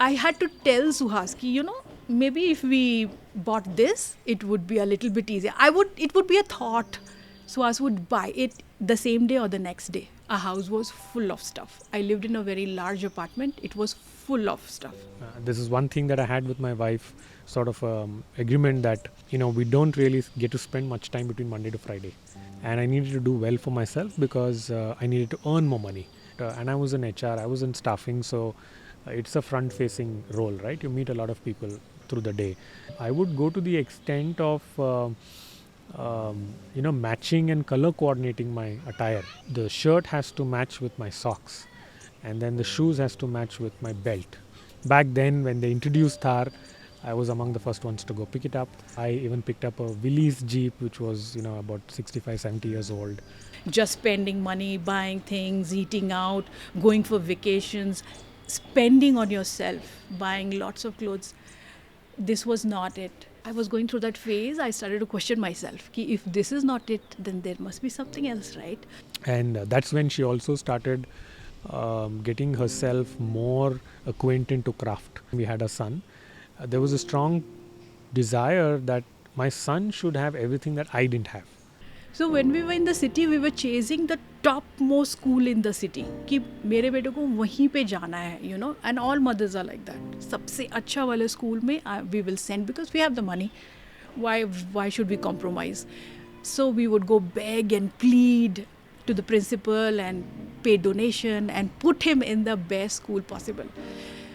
I had to tell Suhas ki, maybe if we bought this, it would be a little bit easier. It would be a thought. Suhas would buy it the same day or the next day. Our house was full of stuff. I lived in a very large apartment. It was full of stuff. This is one thing that I had with my wife, sort of agreement that, we don't really get to spend much time between Monday to Friday. And I needed to do well for myself because I needed to earn more money. And I was in HR, I was in staffing, so it's a front-facing role, right? You meet a lot of people through the day. I would go to the extent of, matching and color coordinating my attire. The shirt has to match with my socks, and then the shoes has to match with my belt. Back then, when they introduced Thar, I was among the first ones to go pick it up. I even picked up a Willys Jeep, which was, about 65, 70 years old. Just spending money, buying things, eating out, going for vacations, spending on yourself, buying lots of clothes. This was not it. I was going through that phase. I started to question myself. Ki if this is not it, then there must be something else, right? And that's when she also started getting herself more acquainted to craft. We had a son. There was a strong desire that my son should have everything that I didn't have. So when we were in the city, we were chasing the topmost school in the city. कि मेरे बेटे को वहीं पे जाना है, and all mothers are like that. सबसे अच्छा वाले school में we will send because we have the money. Why should we compromise? So we would go beg and plead to the principal and pay donation and put him in the best school possible.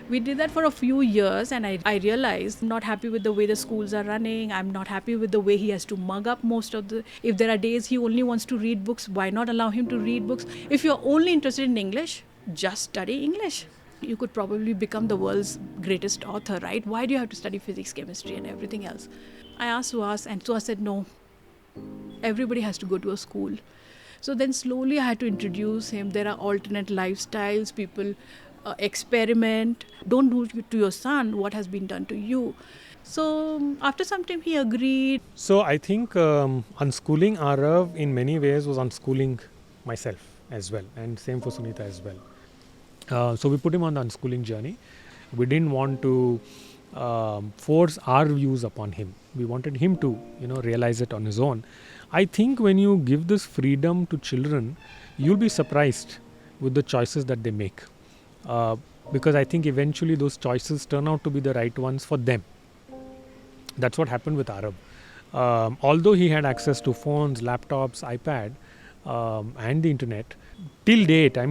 We did that for a few years, and I realized I'm not happy with the way the schools are running. I'm not happy with the way he has to mug up most of the... If there are days he only wants to read books, why not allow him to read books? If you're only interested in English, just study English. You could probably become the world's greatest author, right? Why do you have to study physics, chemistry and everything else? I asked Suhas, and Suhas said, no, everybody has to go to a school. So then slowly I had to introduce him. There are alternate lifestyles, people... experiment. Don't do to your son what has been done to you. So after some time he agreed. So I think unschooling Arav in many ways was unschooling myself as well, and same for Sunita as well. So we put him on the unschooling journey. We didn't want to force our views upon him. We wanted him to realize it on his own. I think when you give this freedom to children, you'll be surprised with the choices that they make. Because I think eventually those choices turn out to be the right ones for them. That's what happened with Arav. Although he had access to phones, laptops, iPad, and the internet, till date,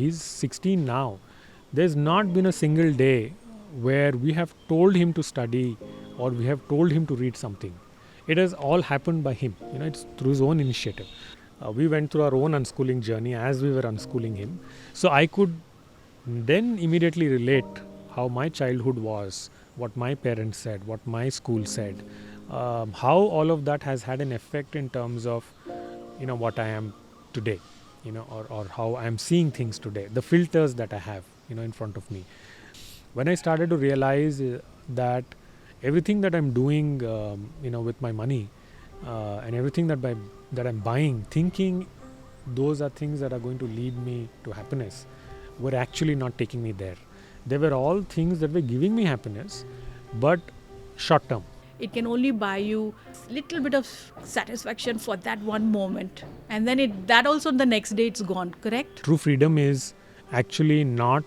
he's 16 now. There's not been a single day where we have told him to study or we have told him to read something. It has all happened by him. It's through his own initiative. We went through our own unschooling journey as we were unschooling him. So I could then immediately relate how my childhood was, what my parents said, what my school said, how all of that has had an effect in terms of, what I am today, or how I am seeing things today, the filters that I have, in front of me. When I started to realize that everything that I'm doing, with my money, and everything that I'm buying, thinking those are things that are going to lead me to happiness, were actually not taking me there. They were all things that were giving me happiness, but short term. It can only buy you little bit of satisfaction for that one moment, and then that also the next day it's gone, correct? True freedom is actually not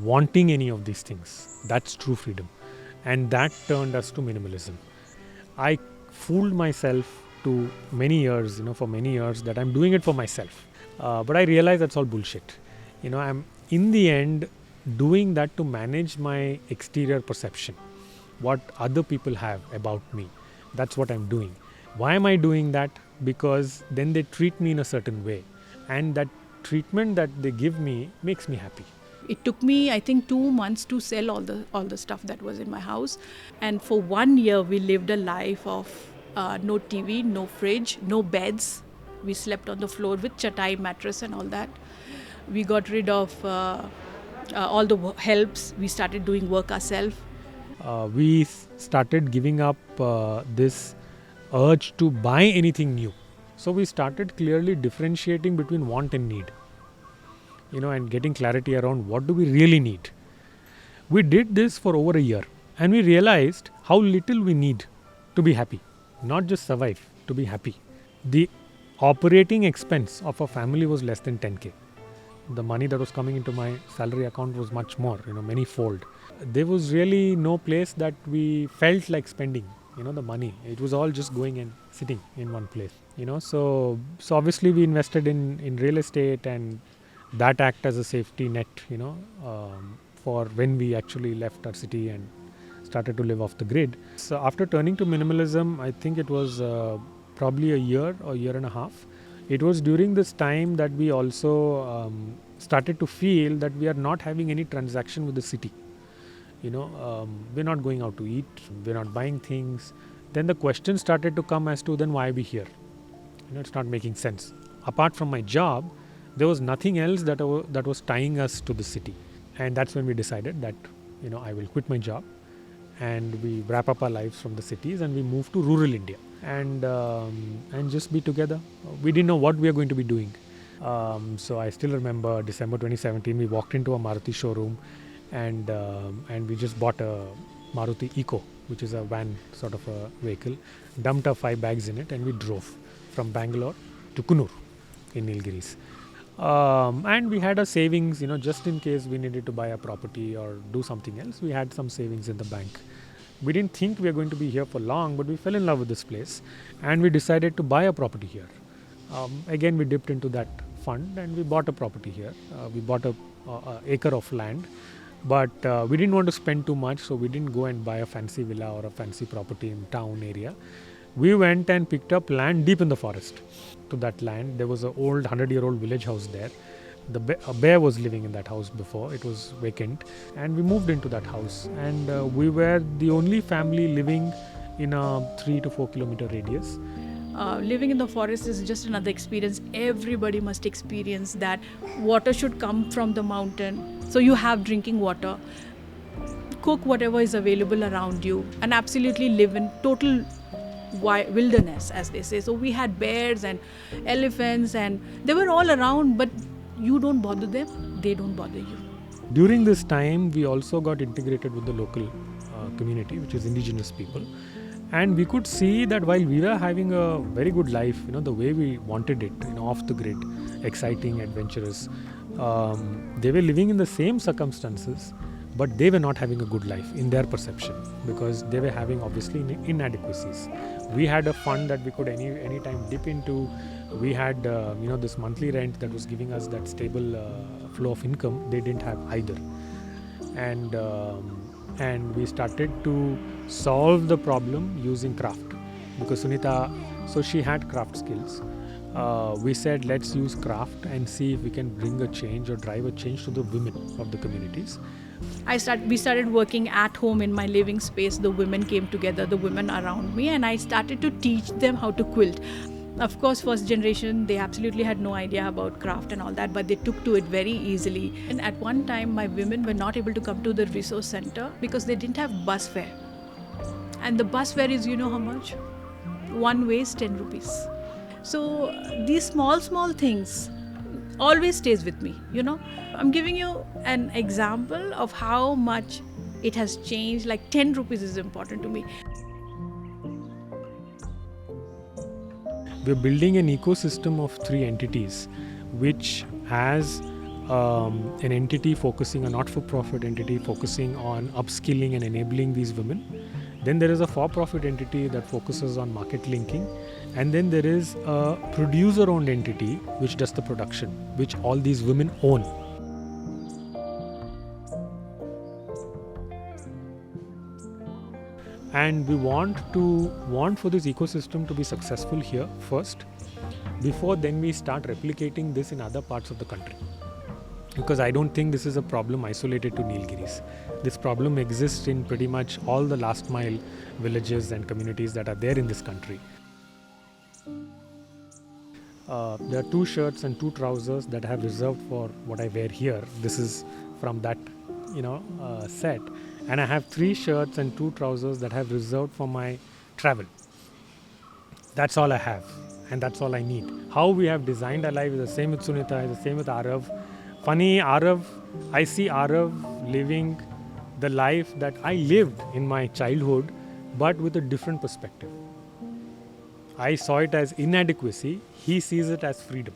wanting any of these things. That's true freedom, and that turned us to minimalism. I fooled myself to many years, for many years, that I'm doing it for myself. But I realize that's all bullshit. I'm in the end doing that to manage my exterior perception, what other people have about me. That's what I'm doing. Why am I doing that? Because then they treat me in a certain way, and that treatment that they give me makes me happy. It took me, I think, 2 months to sell all the stuff that was in my house, and for 1 year we lived a life of no TV, no fridge, no beds. We slept on the floor with chatai, mattress and all that. We got rid of all the helps. We started doing work ourselves. We started giving up this urge to buy anything new. So we started clearly differentiating between want and need, and getting clarity around what do we really need. We did this for over a year and we realized how little we need to be happy, not just survive, to be happy. The operating expense of a family was less than 10k. The money that was coming into my salary account was much more, many fold. There was really no place that we felt like spending, the money. It was all just going and sitting in one place, So obviously we invested in real estate, and that act as a safety net, for when we actually left our city and started to live off the grid. So after turning to minimalism, I think it was probably a year or year and a half. It was during this time that we also started to feel that we are not having any transaction with the city. We're not going out to eat, we're not buying things. Then the question started to come as to then why are we here? It's not making sense. Apart from my job, there was nothing else that was tying us to the city. And that's when we decided that, I will quit my job and we wrap up our lives from the cities and we move to rural India and just be together. We didn't know what we are going to be doing. So I still remember December 2017, we walked into a Maruti showroom and we just bought a Maruti Eco, which is a van sort of a vehicle, dumped our 5 bags in it, and we drove from Bangalore to Kunur in Nilgiris. And we had a savings, just in case we needed to buy a property or do something else, we had some savings in the bank. We didn't think we were going to be here for long, but we fell in love with this place and we decided to buy a property here. Again, we dipped into that fund and we bought a property here. We bought a acre of land. But we didn't want to spend too much, so we didn't go and buy a fancy villa or a fancy property in town area. We went and picked up land deep in the forest. To that land, there was an old 100-year-old village house there. A bear was living in that house before. It was vacant. And we moved into that house. And we were the only family living in a 3 to 4 kilometer radius. Living in the forest is just another experience. Everybody must experience that. Water should come from the mountain. So you have drinking water. Cook whatever is available around you and absolutely live in total wilderness, as they say. So we had bears and elephants and they were all around, but you don't bother them, they don't bother you. During this time, we also got integrated with the local community, which is indigenous people. And we could see that while we were having a very good life, the way we wanted it, off the grid, exciting, adventurous, they were living in the same circumstances, but they were not having a good life in their perception because they were having obviously inadequacies. We had a fund that we could anytime dip into. We had this monthly rent that was giving us that stable flow of income. They didn't have either. And we started to solve the problem using craft because Sunita, so she had craft skills. We said let's use craft and see if we can bring a change or drive a change to the women of the communities. We started working at home in my living space. The women came together, the women around me, and I started to teach them how to quilt. Of course, first generation, they absolutely had no idea about craft and all that, but they took to it very easily. And at one time, my women were not able to come to the resource center because they didn't have bus fare. And the bus fare is, how much? One way is 10 rupees. So these small things always stays with me, I'm giving you an example of how much it has changed. Like 10 rupees is important to me. We're building an ecosystem of 3 entities, which has an entity focusing, a not-for-profit entity focusing on upskilling and enabling these women. Then there is a for-profit entity that focuses on market linking. And then there is a producer-owned entity which does the production, which all these women own. And we want for this ecosystem to be successful here first, before then we start replicating this in other parts of the country. Because I don't think this is a problem isolated to Nilgiris. This problem exists in pretty much all the last mile villages and communities that are there in this country. There are 2 shirts and 2 trousers that I have reserved for what I wear here. This is from that, set. And I have 3 shirts and 2 trousers that I have reserved for my travel. That's all I have. And that's all I need. How we have designed our life is the same with Sunita, is the same with Arav. Funny, Arav, I see Arav living the life that I lived in my childhood, but with a different perspective. I saw it as inadequacy, he sees it as freedom.